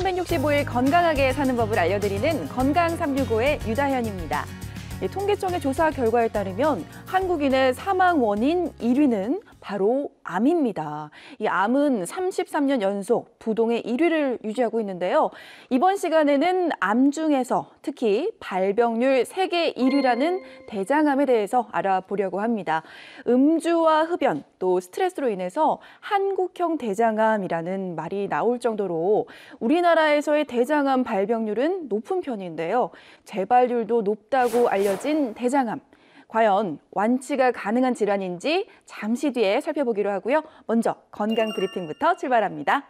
365일 건강하게 사는 법을 알려드리는 건강 365의 유다현입니다. 통계청의 조사 결과에 따르면 한국인의 사망 원인 1위는 바로 암입니다. 이 암은 33년 연속 부동의 1위를 유지하고 있는데요. 이번 시간에는 암 중에서 특히 발병률 세계 1위라는 대장암에 대해서 알아보려고 합니다. 음주와 흡연, 또 스트레스로 인해서 한국형 대장암이라는 말이 나올 정도로 우리나라에서의 대장암 발병률은 높은 편인데요. 재발률도 높다고 알려진 대장암. 과연 완치가 가능한 질환인지 잠시 뒤에 살펴보기로 하고요. 먼저 건강 브리핑부터 출발합니다.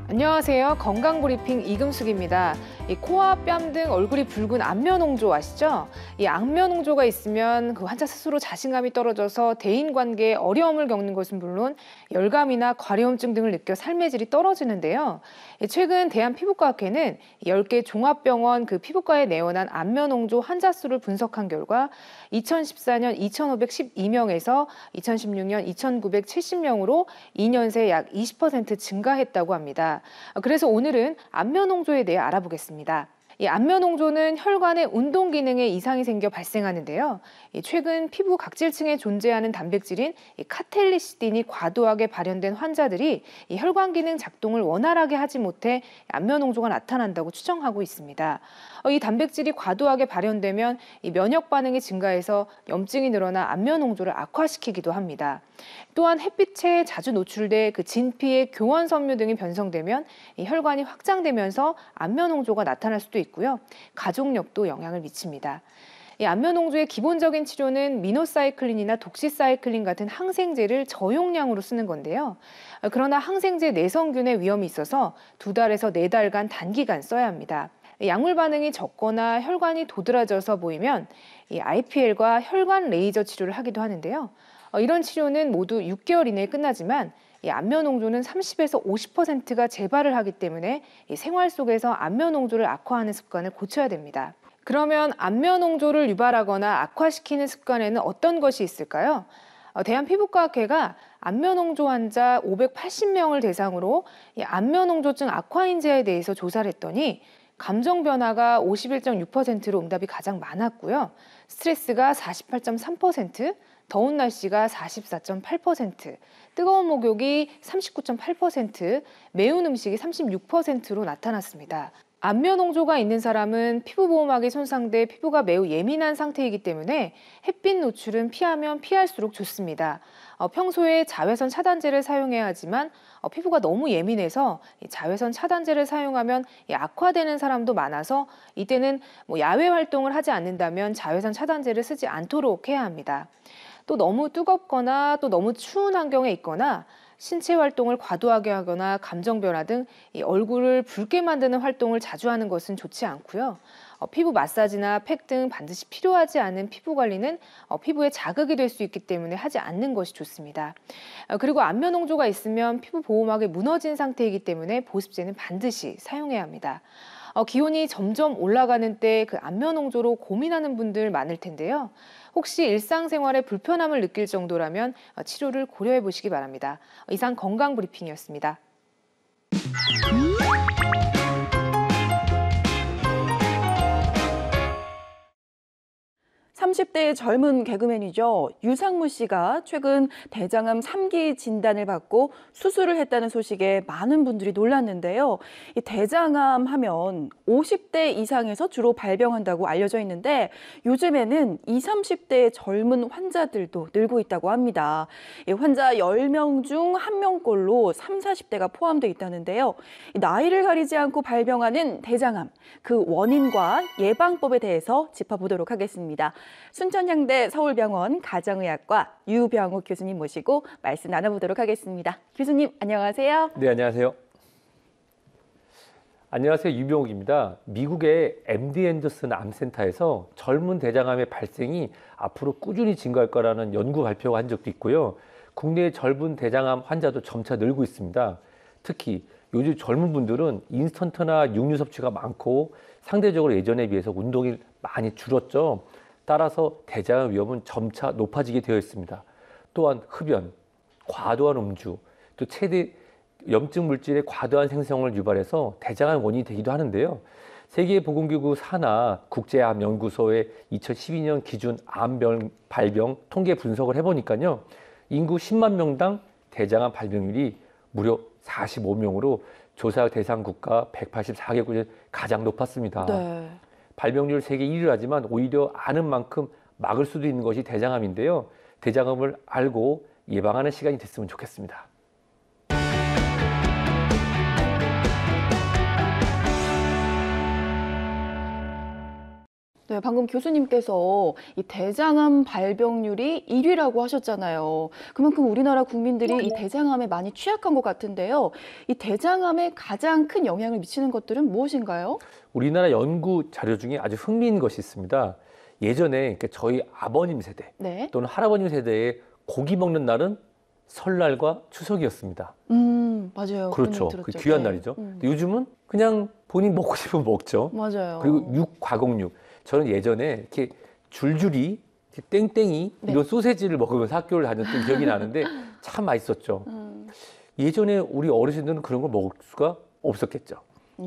안녕하세요. 건강브리핑 이금숙입니다. 이 코와 뺨 등 얼굴이 붉은 안면홍조 아시죠? 이 안면홍조가 있으면 그 환자 스스로 자신감이 떨어져서 대인관계에 어려움을 겪는 것은 물론 열감이나 과려움증 등을 느껴 삶의 질이 떨어지는데요. 최근 대한피부과학회는 10개 종합병원 그 피부과에 내원한 안면홍조 환자 수를 분석한 결과 2014년 2,512명에서 2016년 2,970명으로 2년 새 약 20% 증가했다고 합니다. 그래서 오늘은 안면홍조에 대해 알아보겠습니다. 이 안면홍조는 혈관의 운동 기능에 이상이 생겨 발생하는데요. 최근 피부 각질층에 존재하는 단백질인 카텔리시딘이 과도하게 발현된 환자들이 이 혈관 기능 작동을 원활하게 하지 못해 안면홍조가 나타난다고 추정하고 있습니다. 이 단백질이 과도하게 발현되면 이 면역 반응이 증가해서 염증이 늘어나 안면홍조를 악화시키기도 합니다. 또한 햇빛에 자주 노출돼 그 진피의 교원 섬유 등이 변성되면 이 혈관이 확장되면서 안면홍조가 나타날 수도 있고요. 가족력도 영향을 미칩니다. 이 안면홍조의 기본적인 치료는 미노사이클린이나 독시사이클린 같은 항생제를 저용량으로 쓰는 건데요. 그러나 항생제 내성균의 위험이 있어서 2달에서 4달간 단기간 써야 합니다. 약물 반응이 적거나 혈관이 도드라져서 보이면 이 IPL과 혈관 레이저 치료를 하기도 하는데요. 이런 치료는 모두 6개월 이내에 끝나지만 이 안면홍조는 30에서 50%가 재발을 하기 때문에 이 생활 속에서 안면홍조를 악화하는 습관을 고쳐야 됩니다. 그러면 안면홍조를 유발하거나 악화시키는 습관에는 어떤 것이 있을까요? 대한피부과학회가 안면홍조 환자 580명을 대상으로 이 안면홍조증 악화인지에 대해서 조사를 했더니 감정 변화가 51.6%로 응답이 가장 많았고요. 스트레스가 48.3%, 더운 날씨가 44.8%, 뜨거운 목욕이 39.8%, 매운 음식이 36%로 나타났습니다. 안면홍조가 있는 사람은 피부 보호막이 손상돼 피부가 매우 예민한 상태이기 때문에 햇빛 노출은 피하면 피할수록 좋습니다. 평소에 자외선 차단제를 사용해야 하지만 피부가 너무 예민해서 자외선 차단제를 사용하면 악화되는 사람도 많아서 이때는 야외 활동을 하지 않는다면 자외선 차단제를 쓰지 않도록 해야 합니다. 또 너무 뜨겁거나 또 너무 추운 환경에 있거나 신체 활동을 과도하게 하거나 감정 변화 등 얼굴을 붉게 만드는 활동을 자주 하는 것은 좋지 않고요. 피부 마사지나 팩 등 반드시 필요하지 않은 피부 관리는 피부에 자극이 될 수 있기 때문에 하지 않는 것이 좋습니다. 그리고 안면홍조가 있으면 피부 보호막이 무너진 상태이기 때문에 보습제는 반드시 사용해야 합니다. 기온이 점점 올라가는 때 그 안면홍조로 고민하는 분들 많을 텐데요. 혹시 일상생활에 불편함을 느낄 정도라면 치료를 고려해 보시기 바랍니다. 이상 건강브리핑이었습니다. 30대의 젊은 개그맨이죠. 유상무 씨가 최근 대장암 3기 진단을 받고 수술을 했다는 소식에 많은 분들이 놀랐는데요. 이 대장암 하면 50대 이상에서 주로 발병한다고 알려져 있는데 요즘에는 20, 30대의 젊은 환자들도 늘고 있다고 합니다. 이 환자 10명 중 1명꼴로 30, 40대가 포함되어 있다는데요. 나이를 가리지 않고 발병하는 대장암, 그 원인과 예방법에 대해서 짚어보도록 하겠습니다. 순천향대 서울병원 가정의학과 유병욱 교수님 모시고 말씀 나눠보도록 하겠습니다. 교수님 안녕하세요. 네, 안녕하세요. 안녕하세요. 유병욱입니다. 미국의 MD 앤더슨 암센터에서 젊은 대장암의 발생이 앞으로 꾸준히 증가할 거라는 연구 발표가 한 적도 있고요. 국내의 젊은 대장암 환자도 점차 늘고 있습니다. 특히 요즘 젊은 분들은 인스턴트나 육류 섭취가 많고 상대적으로 예전에 비해서 운동이 많이 줄었죠. 따라서 대장암 위험은 점차 높아지게 되어 있습니다. 또한 흡연, 과도한 음주, 또 체내 염증 물질의 과도한 생성을 유발해서 대장암 원인이 되기도 하는데요. 세계보건기구 산하 국제암연구소의 2012년 기준 암 발병 통계 분석을 해보니까요. 인구 10만 명당 대장암 발병률이 무려 45명으로 조사 대상 국가 184개국 중 가장 높았습니다. 네. 발병률 세계 1위를 하지만 오히려 아는 만큼 막을 수도 있는 것이 대장암인데요. 대장암을 알고 예방하는 시간이 됐으면 좋겠습니다. 네, 방금 교수님께서 이 대장암 발병률이 1위라고 하셨잖아요. 그만큼 우리나라 국민들이 이 대장암에 많이 취약한 것 같은데요. 이 대장암에 가장 큰 영향을 미치는 것들은 무엇인가요? 우리나라 연구 자료 중에 아주 흥미있는 것이 있습니다. 예전에 저희 아버님 세대 네. 또는 할아버님 세대에 고기 먹는 날은 설날과 추석이었습니다. 맞아요. 그렇죠. 그런 얘기 그 들었죠. 귀한 네. 날이죠. 근데 요즘은 그냥 본인 먹고 싶으면 먹죠. 맞아요. 그리고 육, 과공육. 저는 예전에 이렇게 줄줄이 이렇게 땡땡이 네. 이런 소세지를 먹으면서 학교를 다녔던 기억이 나는데 참 맛있었죠. 예전에 우리 어르신들은 그런 걸 먹을 수가 없었겠죠.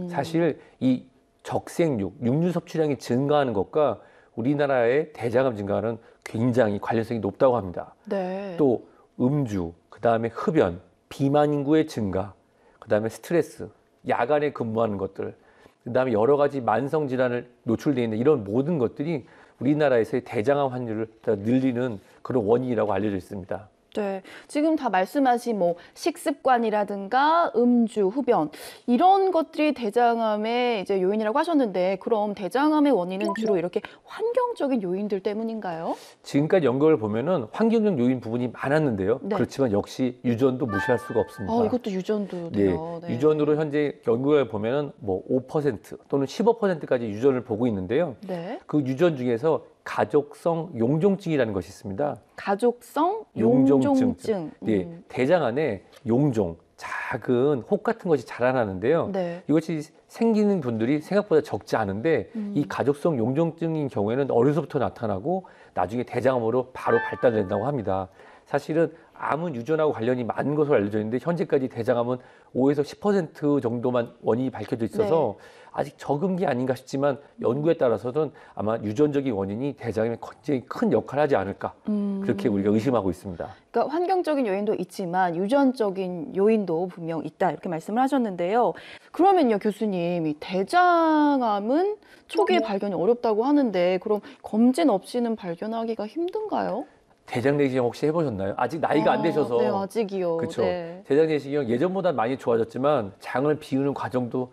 사실 이 적생육, 육류 섭취량이 증가하는 것과 우리나라의 대장암 증가는 굉장히 관련성이 높다고 합니다. 네. 또 음주, 그다음에 흡연, 비만 인구의 증가, 그다음에 스트레스, 야간에 근무하는 것들, 그다음에 여러 가지 만성 질환을 노출되어 있는 이런 모든 것들이 우리나라에서의 대장암 환율을 늘리는 그런 원인이라고 알려져 있습니다. 네, 지금 다 말씀하신 뭐 식습관이라든가 음주, 흡연 이런 것들이 대장암의 이제 요인이라고 하셨는데 그럼 대장암의 원인은 주로 이렇게 환경적인 요인들 때문인가요? 지금까지 연구를 보면은 환경적 요인 부분이 많았는데요. 네. 그렇지만 역시 유전도 무시할 수가 없습니다. 이것도 유전도 돼요. 네, 유전으로 현재 연구를 보면은 뭐 5% 또는 15%까지 유전을 보고 있는데요. 네. 그 유전 중에서 가족성 용종증이라는 것이 있습니다. 가족성 용종증. 용종증. 네, 대장 안에 용종, 작은 혹 같은 것이 자라나는데요. 네. 이것이 생기는 분들이 생각보다 적지 않은데 이 가족성 용종증인 경우에는 어려서부터 나타나고 나중에 대장암으로 바로 발달된다고 합니다. 사실은 암은 유전하고 관련이 많은 것으로 알려져 있는데 현재까지 대장암은 5에서 10% 정도만 원인이 밝혀져 있어서 아직 적은 게 아닌가 싶지만 연구에 따라서는 아마 유전적인 원인이 대장암에 굉장히 큰 역할을 하지 않을까 그렇게 우리가 의심하고 있습니다. 그러니까 환경적인 요인도 있지만 유전적인 요인도 분명 있다 이렇게 말씀을 하셨는데요. 그러면요, 교수님, 이 대장암은 초기에 발견이 어렵다고 하는데 그럼 검진 없이는 발견하기가 힘든가요? 대장 내시경 혹시 해보셨나요? 아직 나이가 안 되셔서. 네, 아직이요. 그렇죠. 네. 대장 내시경 예전보다 많이 좋아졌지만 장을 비우는 과정도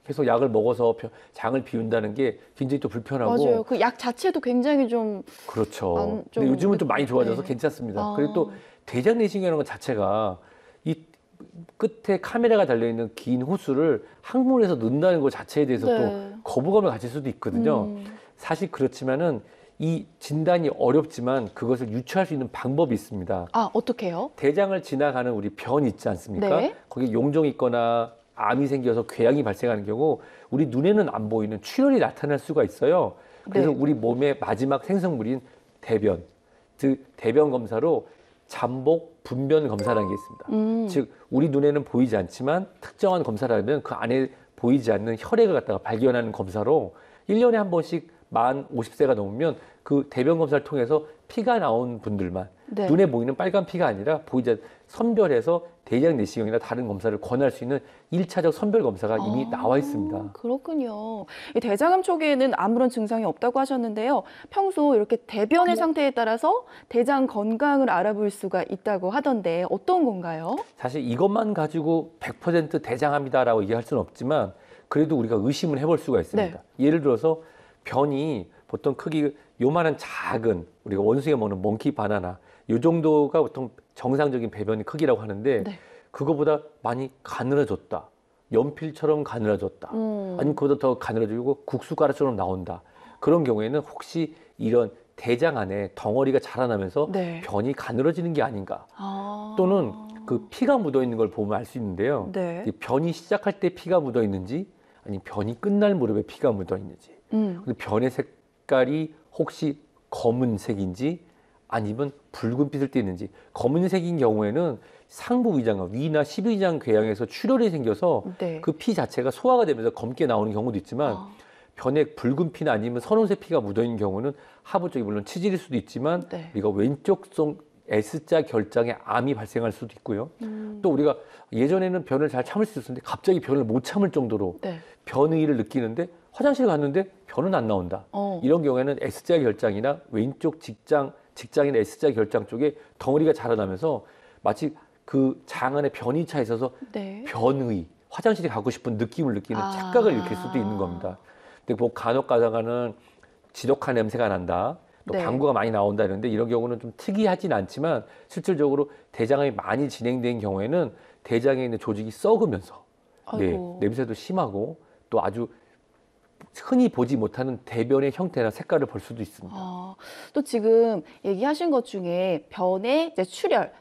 계속 약을 먹어서 장을 비운다는 게 굉장히 또 불편하고. 맞아요. 그 약 자체도 굉장히 좀 그렇죠. 근데 요즘은 좀 많이 좋아져서 네. 괜찮습니다. 그리고 또 대장 내시경이라는 것 자체가 이 끝에 카메라가 달려있는 긴 호스를 항문에서 넣는다는 것 자체에 대해서 네. 또 거부감을 가질 수도 있거든요. 사실 그렇지만은 이 진단이 어렵지만 그것을 유추할 수 있는 방법이 있습니다. 어떻게요? 대장을 지나가는 우리 변 있지 않습니까? 네. 거기에 용종이 있거나 암이 생겨서 궤양이 발생하는 경우 우리 눈에는 안 보이는 출혈이 나타날 수가 있어요. 그래서 네. 우리 몸의 마지막 생성물인 대변, 즉 대변 검사로 잠복 분변 검사라는 게 있습니다. 즉 우리 눈에는 보이지 않지만 특정한 검사를 하면 그 안에 보이지 않는 혈액을 갖다가 발견하는 검사로 1년에 한 번씩 만 50세가 넘으면 그 대변 검사를 통해서 피가 나온 분들만 네. 눈에 보이는 빨간 피가 아니라 보이지 않는 선별해서 대장 내시경이나 다른 검사를 권할 수 있는 1차적 선별 검사가 이미 나와 있습니다. 그렇군요. 이 대장암 초기에는 아무런 증상이 없다고 하셨는데요. 평소 이렇게 대변의 상태에 따라서 대장 건강을 알아볼 수가 있다고 하던데 어떤 건가요? 사실 이것만 가지고 100% 대장암이다라고 얘기할 수는 없지만 그래도 우리가 의심을 해볼 수가 있습니다. 예를 들어서 변이 보통 크기 요만한 작은 우리가 원숭이가 먹는 몽키 바나나 요 정도가 보통 정상적인 배변의 크기라고 하는데 그거보다 많이 가늘어졌다. 연필처럼 가늘어졌다. 아니면 그보다 더 가늘어지고 국수가루처럼 나온다. 그런 경우에는 혹시 이런 대장 안에 덩어리가 자라나면서 변이 가늘어지는 게 아닌가. 또는 그 피가 묻어 있는 걸 보면 알 수 있는데요. 이 변이 시작할 때 피가 묻어 있는지 아니면 변이 끝날 무렵에 피가 묻어 있는지. 근데 변의 색깔이 혹시 검은색인지 아니면 붉은빛을 띠는지. 검은색인 경우에는 상부 위장, 위나 12위장 궤양에서 출혈이 생겨서 네. 그 피 자체가 소화가 되면서 검게 나오는 경우도 있지만 아, 변에 붉은 피나 아니면 선홍색 피가 묻어있는 경우는 하부 쪽이 물론 치질일 수도 있지만 네. 우리가 왼쪽성 S자 결장에 암이 발생할 수도 있고요. 또 우리가 예전에는 변을 잘 참을 수 있었는데 갑자기 변을 못 참을 정도로 네. 변의를 느끼는데 화장실 갔는데 변은 안 나온다. 이런 경우에는 S자 결장이나 왼쪽 직장인 S자 결장 쪽에 덩어리가 자라나면서 마치 그 장 안에 변이 차 있어서 네. 변의, 화장실에 가고 싶은 느낌을 느끼는 착각을 일으킬 수도 있는 겁니다. 근데 뭐 간혹 가다가는 지독한 냄새가 난다. 또 네. 방구가 많이 나온다 이런데 이런 경우는 좀 특이하진 않지만 실질적으로 대장암이 많이 진행된 경우에는 대장에 있는 조직이 썩으면서 아이고. 냄새도 심하고 또 아주 흔히 보지 못하는 대변의 형태나 색깔을 볼 수도 있습니다. 또 지금 얘기하신 것 중에 변의 이제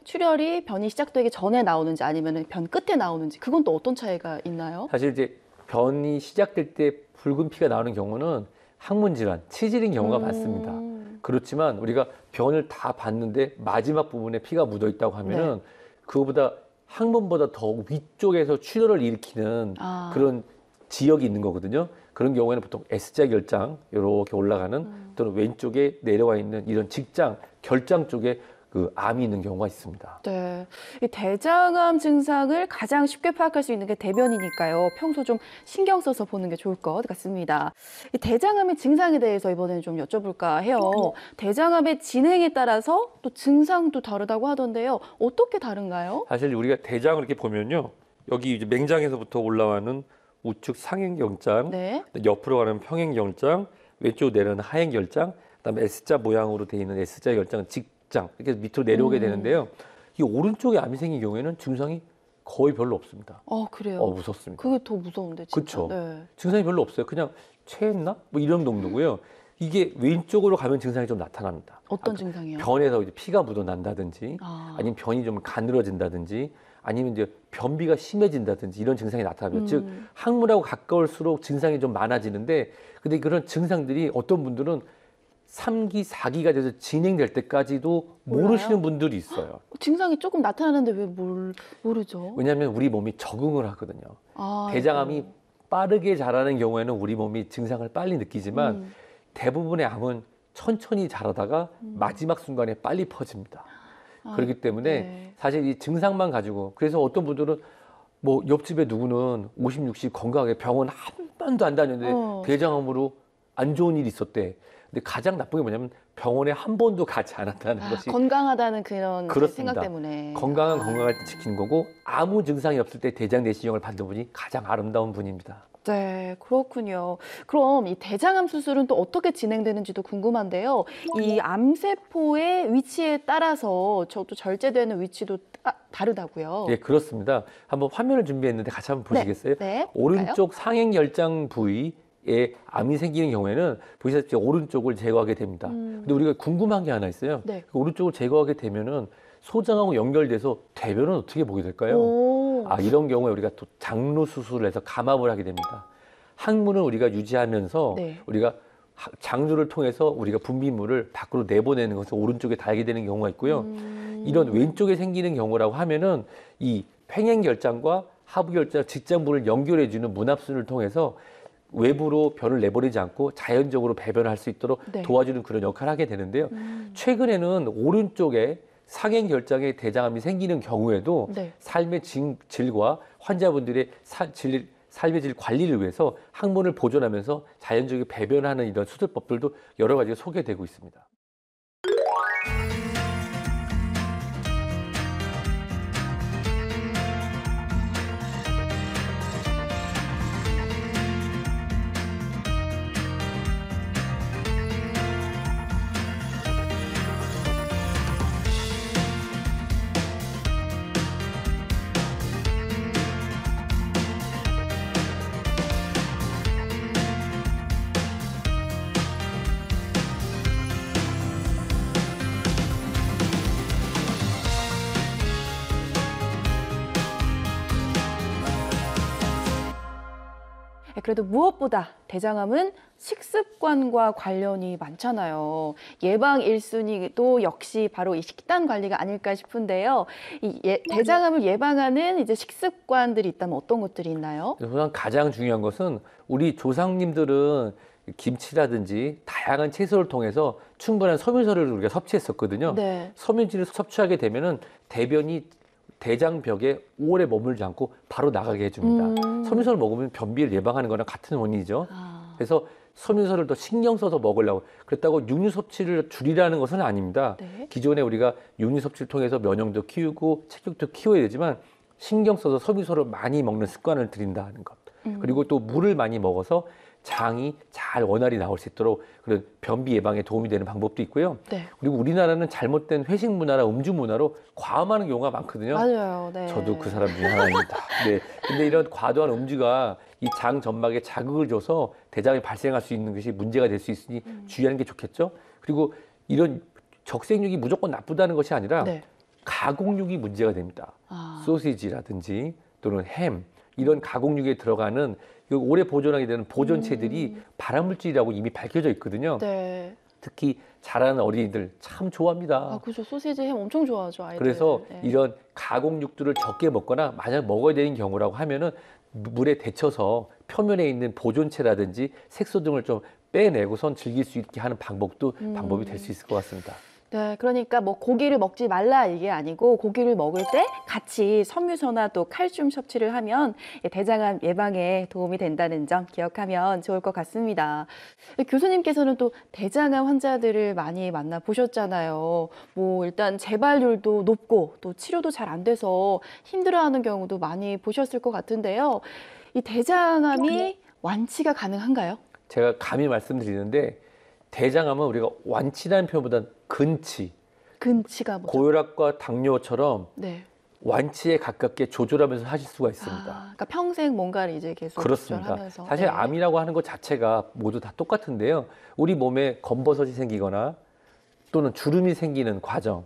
출혈이 변이 시작되기 전에 나오는지 아니면 변 끝에 나오는지 그건 또 어떤 차이가 있나요? 사실 이제 변이 시작될 때 붉은 피가 나오는 경우는 항문 질환, 치질인 경우가 많습니다. 그렇지만 우리가 변을 다 봤는데 마지막 부분에 피가 묻어 있다고 하면은 네. 그거보다 항문보다 더 위쪽에서 출혈을 일으키는 그런 지역이 있는 거거든요. 그런 경우에는 보통 S자 결장 이렇게 올라가는 또는 왼쪽에 내려와 있는 이런 결장 쪽에 그 암이 있는 경우가 있습니다. 네, 이 대장암 증상을 가장 쉽게 파악할 수 있는 게 대변이니까요. 평소 좀 신경 써서 보는 게 좋을 것 같습니다. 이 대장암의 증상에 대해서 이번에는 좀 여쭤볼까 해요. 대장암의 진행에 따라서 또 증상도 다르다고 하던데요. 어떻게 다른가요? 사실 우리가 대장을 이렇게 보면요, 여기 이제 맹장에서부터 올라가는 우측 상행결장, 네. 옆으로 가는 평행결장, 왼쪽으로 내려오는 하행결장, 그다음에 S자 모양으로 되어 있는 S자 결장은 직장 이렇게 밑으로 내려오게 되는데요. 이 오른쪽에 암이 생긴 경우에는 증상이 거의 별로 없습니다. 그래요. 무섭습니다. 그게 더 무서운데 진짜. 그쵸. 네. 증상이 별로 없어요. 그냥 체했나? 뭐 이런 정도고요. 이게 왼쪽으로 가면 증상이 좀 나타납니다. 어떤 증상이요? 변에서 이제 피가 묻어난다든지, 아. 아니면 변이 좀 가늘어진다든지, 아니면 이제 변비가 심해진다든지 이런 증상이 나타나요. 즉 항문하고 가까울수록 증상이 좀 많아지는데, 근데 그런 증상들이 어떤 분들은 3기, 4기가 돼서 진행될 때까지도 모르시는 분들이 있어요. 증상이 조금 나타나는데 왜 모르죠? 왜냐하면 우리 몸이 적응을 하거든요. 대장암이 아이고. 빠르게 자라는 경우에는 우리 몸이 증상을 빨리 느끼지만 대부분의 암은 천천히 자라다가 마지막 순간에 빨리 퍼집니다. 그렇기 때문에 네. 사실 이 증상만 가지고, 그래서 어떤 분들은 뭐 옆집에 누구는 50, 60 건강하게 병원 한 번도 안 다녔는데 대장암으로 안 좋은 일이 있었대. 근데 가장 나쁜 게 뭐냐면 병원에 한 번도 가지 않았다는 것이. 건강하다는 그런 그렇습니다. 생각 때문에. 건강할 때 지키는 거고, 아무 증상이 없을 때 대장 내시경을 받는 분이 가장 아름다운 분입니다. 네, 그렇군요. 그럼 이 대장암 수술은 또 어떻게 진행되는지도 궁금한데요. 이 암세포의 위치에 따라서 저도 절제되는 위치도 다르다고요. 예, 그렇습니다. 한번 화면을 준비했는데 같이 한번 보시겠어요? 네, 오른쪽 상행결장 부위에 암이 생기는 경우에는 보시다시피 오른쪽을 제거하게 됩니다. 근데 우리가 궁금한 게 하나 있어요. 네. 그 오른쪽을 제거하게 되면은 소장하고 연결돼서 대변은 어떻게 보게 될까요? 이런 경우에 우리가 또 장로 수술을 해서 감압을 하게 됩니다. 항문을 우리가 유지하면서 네. 우리가 장루를 통해서 우리가 분비물을 밖으로 내보내는 것을 오른쪽에 달게 되는 경우가 있고요. 이런 왼쪽에 생기는 경우라고 하면은 이 평행결장과 하부결장 직장부를 연결해주는 문합순을 통해서 외부로 변을 내버리지 않고 자연적으로 배변을 할 수 있도록 네. 도와주는 그런 역할을 하게 되는데요. 최근에는 오른쪽에 상행결장에 대장암이 생기는 경우에도 네. 삶의 질과 환자분들의 삶의 질 관리를 위해서 항문을 보존하면서 자연적인 배변하는 이런 수술법들도 여러 가지가 소개되고 있습니다. 그래도 무엇보다 대장암은 식습관과 관련이 많잖아요. 예방 1순위도 역시 바로 이 식단 관리가 아닐까 싶은데요. 대장암을 예방하는 이제 식습관들이 있다면 어떤 것들이 있나요? 우선 가장 중요한 것은 우리 조상님들은 김치라든지 다양한 채소를 통해서 충분한 섬유질을 우리가 섭취했었거든요. 네. 섬유질을 섭취하게 되면은 대변이 대장벽에 오래 머물지 않고 바로 나가게 해줍니다. 섬유소를 먹으면 변비를 예방하는 거랑 같은 원인이죠. 그래서 섬유소를 더 신경 써서 먹으려고 그랬다고 육류 섭취를 줄이라는 것은 아닙니다. 네. 기존에 우리가 육류 섭취를 통해서 면역도 키우고 체격도 키워야 되지만 신경 써서 섬유소를 많이 먹는 습관을 들인다는 것. 그리고 또 물을 많이 먹어서 장이 잘 원활히 나올 수 있도록 그런 변비 예방에 도움이 되는 방법도 있고요. 네. 그리고 우리나라는 잘못된 회식 문화나 음주 문화로 과음하는 경우가 많거든요. 맞아요. 네. 저도 그 사람 중에 하나입니다. 네. 근데 이런 과도한 음주가 이 장 점막에 자극을 줘서 대장이 발생할 수 있는 것이 문제가 될 수 있으니 주의하는 게 좋겠죠. 그리고 이런 적색육이 무조건 나쁘다는 것이 아니라 네. 가공육이 문제가 됩니다. 소시지라든지 또는 햄 이런 가공육에 들어가는 오래 보존하게 되는 보존체들이 발암물질이라고 이미 밝혀져 있거든요. 네. 특히 자라는 어린이들 참 좋아합니다. 아, 그죠. 소시지 햄 엄청 좋아하죠, 아이들. 그래서 네. 이런 가공육들을 적게 먹거나 만약 먹어야 되는 경우라고 하면은 물에 데쳐서 표면에 있는 보존체라든지 색소 등을 좀 빼내고선 즐길 수 있게 하는 방법도 방법이 될 수 있을 것 같습니다. 네, 그러니까 뭐 고기를 먹지 말라 이게 아니고 고기를 먹을 때 같이 섬유소나 또 칼슘 섭취를 하면 대장암 예방에 도움이 된다는 점 기억하면 좋을 것 같습니다. 교수님께서는 또 대장암 환자들을 많이 만나 보셨잖아요. 뭐 일단 재발률도 높고 또 치료도 잘 안 돼서 힘들어하는 경우도 많이 보셨을 것 같은데요. 이 대장암이 완치가 가능한가요? 제가 감히 말씀드리는데 대장암은 우리가 완치라는 표현보다는 근치가 뭐죠? 고혈압과 당뇨처럼 네. 완치에 가깝게 조절하면서 하실 수가 있습니다. 그러니까 평생 뭔가를 이제 계속 그렇습니다. 조절하면서. 사실 네. 암이라고 하는 것 자체가 모두 다 똑같은데요. 우리 몸에 검버섯이 생기거나 또는 주름이 생기는 과정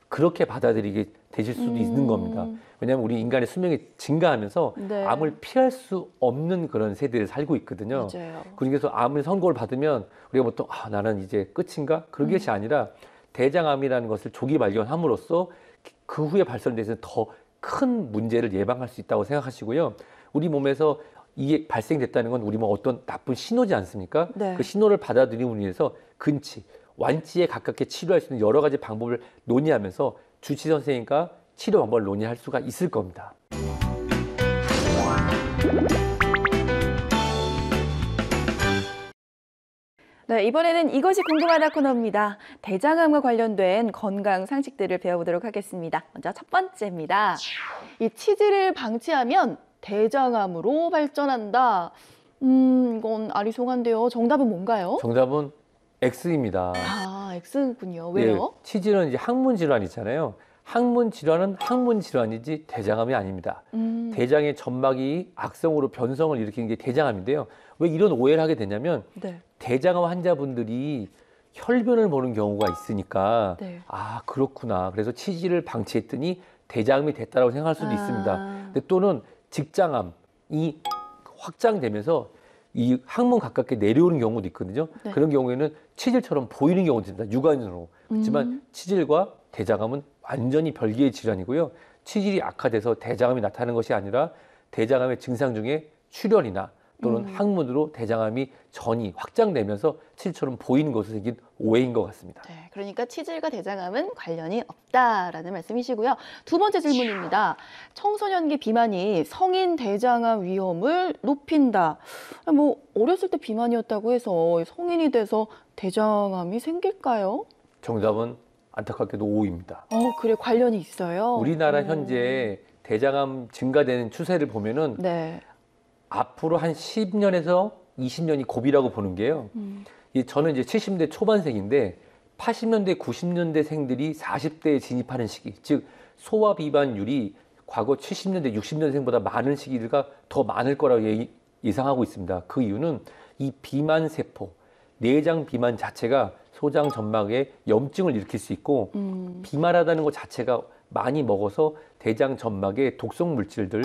그렇게 받아들이게 되실 수도 있는 겁니다. 왜냐하면 우리 인간의 수명이 증가하면서 네. 암을 피할 수 없는 그런 세대를 살고 있거든요. 맞아요. 그래서 암을 선고를 받으면 우리가 보통 나는 이제 끝인가? 그런 것이 아니라 대장암이라는 것을 조기 발견함으로써 그 후에 발생돼서 더 큰 문제를 예방할 수 있다고 생각하시고요. 우리 몸에서 이게 발생됐다는 건 우리 몸 어떤 나쁜 신호지 않습니까? 네. 그 신호를 받아들임으로 인해서 근치, 완치에 가깝게 치료할 수 있는 여러 가지 방법을 논의하면서 주치 선생님과 치료 방법을 논의할 수가 있을 겁니다. 네, 이번에는 이것이 궁금하다 코너입니다. 대장암과 관련된 건강 상식들을 배워보도록 하겠습니다. 먼저 첫 번째입니다. 이 치질을 방치하면 대장암으로 발전한다. 이건 아리송한데요. 정답은 뭔가요? 정답은 X입니다. X군요. 왜요? 예, 치질은 이제 항문 질환이잖아요. 항문 질환은 항문 질환이지 대장암이 아닙니다. 대장의 점막이 악성으로 변성을 일으키는 게 대장암인데요. 왜 이런 오해를 하게 되냐면 네. 대장암 환자분들이 혈변을 보는 경우가 있으니까 네. 그렇구나. 그래서 치질을 방치했더니 대장암이 됐다라고 생각할 수도 있습니다. 근데 또는 직장암이 확장되면서 이 항문 가깝게 내려오는 경우도 있거든요. 네. 그런 경우에는 치질처럼 보이는 경우도 있습니다. 육안으로. 그렇지만 치질과 대장암은 완전히 별개의 질환이고요. 치질이 악화돼서 대장암이 나타나는 것이 아니라 대장암의 증상 중에 출혈이나 또는 항문으로 대장암이 전이 확장되면서 치질처럼 보이는 것으로 생긴 오해인 것 같습니다. 네, 그러니까 치질과 대장암은 관련이 없다라는 말씀이시고요. 두 번째 질문입니다. 청소년기 비만이 성인 대장암 위험을 높인다. 뭐 어렸을 때 비만이었다고 해서 성인이 돼서 대장암이 생길까요? 정답은 안타깝게도 O입니다. 그래 관련이 있어요. 우리나라 현재 대장암 증가되는 추세를 보면은 네. 앞으로 한 10년에서 20년이 고비라고 보는 게요. 저는 이제 70대 초반생인데 80년대, 90년대생들이 40대에 진입하는 시기, 즉 소아 비만율이 과거 70년대, 60년생보다 많은 시기가 더 많을 거라고 예상하고 있습니다. 그 이유는 이 비만 세포, 내장 비만 자체가 소장 점막에 염증을 일으킬 수 있고 비만하다는 것 자체가 많이 먹어서 대장 점막에 독성 물질들,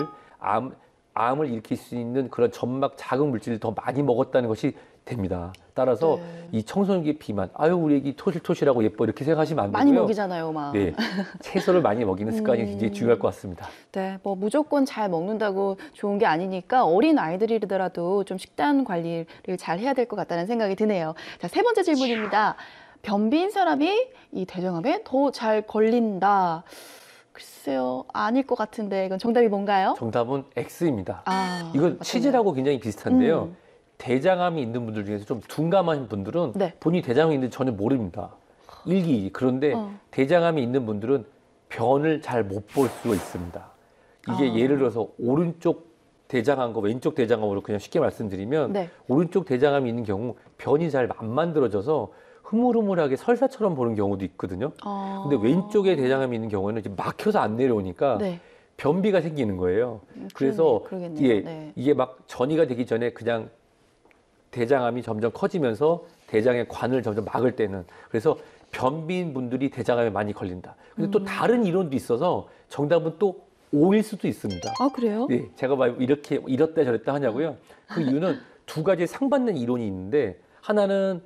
암을 일으킬 수 있는 그런 점막 자극 물질을 더 많이 먹었다는 것이 됩니다. 따라서 이 청소년기 비만, 아유 우리 애기 토실토실하고 예뻐 이렇게 생각하시면 안 되고요. 많이 먹이잖아요, 막. 네, 채소를 많이 먹이는 습관이 굉장히 중요할 것 같습니다. 네, 뭐 무조건 잘 먹는다고 좋은 게 아니니까 어린 아이들이더라도 좀 식단 관리를 잘 해야 될 것 같다는 생각이 드네요. 자, 세 번째 질문입니다. 변비인 사람이 이 대장암에 더 잘 걸린다. 글쎄요, 아닐 것 같은데 이건 정답이 뭔가요? 정답은 X입니다. 아, 이건 맞췄네요. 치질하고 굉장히 비슷한데요. 대장암이 있는 분들 중에서 좀 둔감한 분들은 네. 본인이 대장암이 있는지 전혀 모릅니다. 일기. 그런데 대장암이 있는 분들은 변을 잘 못 볼 수가 있습니다. 이게 예를 들어서 오른쪽 대장암과 왼쪽 대장암으로 그냥 쉽게 말씀드리면 네. 오른쪽 대장암이 있는 경우 변이 잘 안 만들어져서 흐물흐물하게 설사처럼 보는 경우도 있거든요. 근데 왼쪽에 대장암이 있는 경우에는 이제 막혀서 안 내려오니까 네. 변비가 생기는 거예요. 그래서 그러겠네요. 예, 네. 이게 막 전이가 되기 전에 그냥 대장암이 점점 커지면서 대장의 관을 점점 막을 때는 그래서 변비인 분들이 대장암에 많이 걸린다. 근데 또 다른 이론도 있어서 정답은 또 O일 수도 있습니다. 아, 그래요? 네, 제가 막 이렇게 이랬다 저랬다 하냐고요. 그 이유는 두 가지 상반된 이론이 있는데 하나는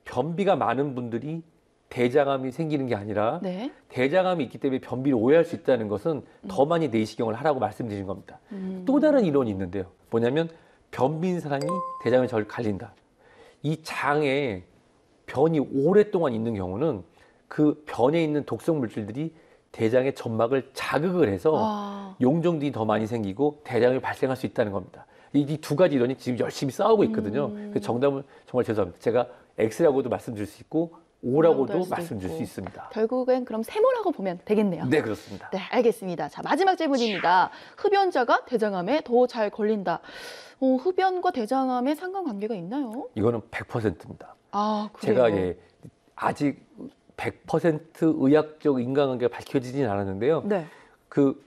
변비가 많은 분들이 대장암이 생기는 게 아니라 네. 대장암이 있기 때문에 변비를 오해할 수 있다는 것은 더 많이 내시경을 하라고 말씀드린 겁니다. 또 다른 이론이 있는데요. 뭐냐면 변비인 사람이 대장암에 잘 갈린다. 이 장에 변이 오랫동안 있는 경우는 그 변에 있는 독성 물질들이 대장의 점막을 자극을 해서 용종들이 더 많이 생기고 대장암이 발생할 수 있다는 겁니다. 이 두 가지 이론이 지금 열심히 싸우고 있거든요. 그래서 정답은 정말 죄송합니다. 제가 X라고도 말씀드릴 수 있고 O라고도 말씀드릴 수 있습니다. 결국엔 그럼 세모라고 보면 되겠네요. 네, 그렇습니다. 네, 알겠습니다. 자, 마지막 질문입니다. 흡연자가 대장암에 더 잘 걸린다. 흡연과 대장암의 상관관계가 있나요? 이거는 100%입니다. 아, 그래요? 제가 아직 100% 의학적 인과관계가 밝혀지진 않았는데요. 네. 그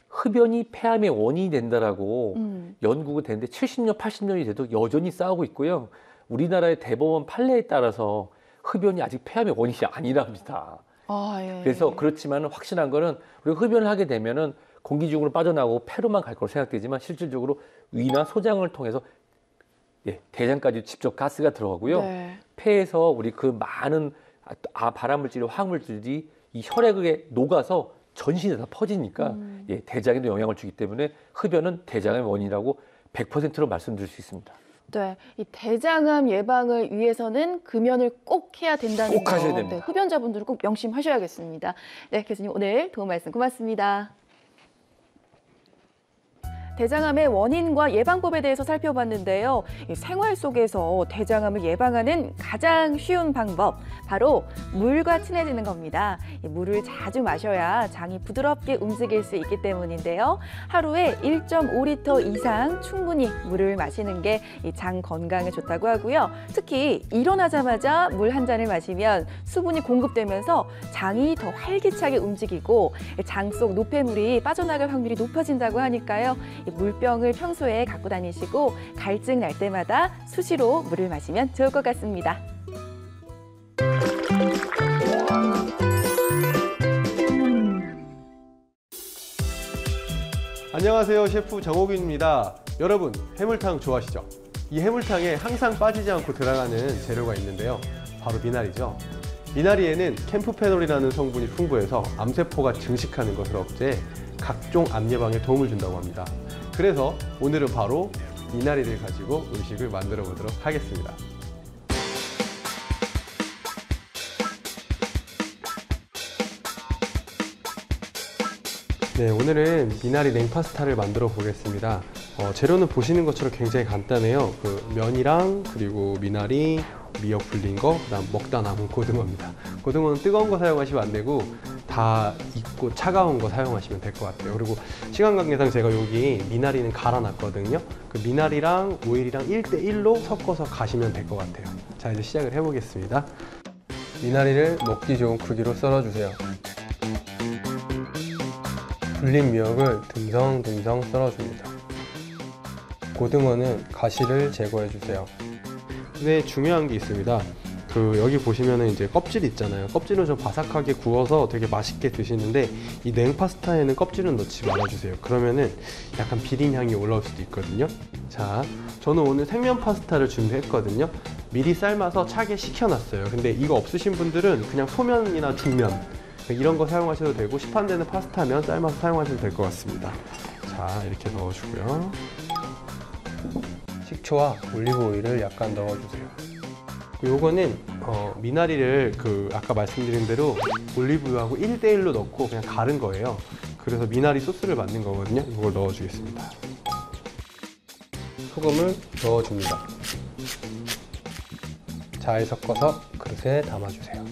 흡연이 폐암의 원인이 된다라고 연구가 되는데 70년, 80년이 돼도 여전히 싸우고 있고요. 우리나라의 대법원 판례에 따라서 흡연이 아직 폐암의 원인이 아니랍니다. 아, 예. 그래서 그렇지만 확실한 거는 우리가 흡연을 하게 되면은 공기 중으로 빠져나오고 폐로만 갈 거로 생각되지만 실질적으로 위나 소장을 통해서 대장까지 직접 가스가 들어가고요. 네. 폐에서 우리 그 많은 발암물질, 화학물질이 이 혈액에 녹아서 전신에 다 퍼지니까 대장에도 영향을 주기 때문에 흡연은 대장암의 원인이라고 100%로 말씀드릴 수 있습니다. 네, 이 대장암 예방을 위해서는 금연을 꼭 해야 된다는 꼭 하셔야 됩니다. 네, 흡연자분들은 꼭 명심하셔야겠습니다. 네, 교수님 오늘 도움 말씀 고맙습니다. 대장암의 원인과 예방법에 대해서 살펴봤는데요. 생활 속에서 대장암을 예방하는 가장 쉬운 방법, 바로 물과 친해지는 겁니다. 물을 자주 마셔야 장이 부드럽게 움직일 수 있기 때문인데요. 하루에 1.5리터 이상 충분히 물을 마시는 게 장 건강에 좋다고 하고요. 특히 일어나자마자 물 한 잔을 마시면 수분이 공급되면서 장이 더 활기차게 움직이고 장 속 노폐물이 빠져나갈 확률이 높아진다고 하니까요. 물병을 평소에 갖고 다니시고 갈증 날 때마다 수시로 물을 마시면 좋을 것 같습니다. 안녕하세요, 셰프 정호균입니다. 여러분, 해물탕 좋아하시죠? 이 해물탕에 항상 빠지지 않고 들어가는 재료가 있는데요. 바로 미나리죠. 미나리에는 캠프페놀이라는 성분이 풍부해서 암세포가 증식하는 것을 억제해 각종 암 예방에 도움을 준다고 합니다. 그래서 오늘은 바로 미나리를 가지고 음식을 만들어 보도록 하겠습니다. 네, 오늘은 미나리 냉파스타를 만들어 보겠습니다. 재료는 보시는 것처럼 굉장히 간단해요. 면이랑 그리고 미나리, 미역 불린 거, 그다음 먹다 남은 고등어입니다. 고등어는 뜨거운 거 사용하시면 안 되고 다 익고 차가운 거 사용하시면 될 것 같아요. 그리고 시간 관계상 제가 여기 미나리는 갈아놨거든요. 그 미나리랑 오일이랑 1:1로 섞어서 가시면 될 것 같아요. 자, 이제 시작을 해보겠습니다. 미나리를 먹기 좋은 크기로 썰어주세요. 불린 미역을 듬성듬성 썰어줍니다. 고등어는 가시를 제거해주세요. 근데 중요한 게 있습니다. 여기 보시면은 이제 껍질 있잖아요. 껍질은 좀 바삭하게 구워서 되게 맛있게 드시는데 이 냉파스타에는 껍질은 넣지 말아주세요. 그러면은 약간 비린 향이 올라올 수도 있거든요. 자, 저는 오늘 생면 파스타를 준비했거든요. 미리 삶아서 차게 식혀놨어요. 근데 이거 없으신 분들은 그냥 소면이나 중면 이런 거 사용하셔도 되고, 시판되는 파스타면 삶아서 사용하셔도 될 것 같습니다. 자, 이렇게 넣어주고요. 식초와 올리브 오일을 약간 넣어주세요. 요거는 미나리를 아까 말씀드린 대로 올리브유하고 1대1로 넣고 그냥 갈은 거예요. 그래서 미나리 소스를 만든 거거든요. 이걸 넣어주겠습니다. 소금을 넣어줍니다. 잘 섞어서 그릇에 담아주세요.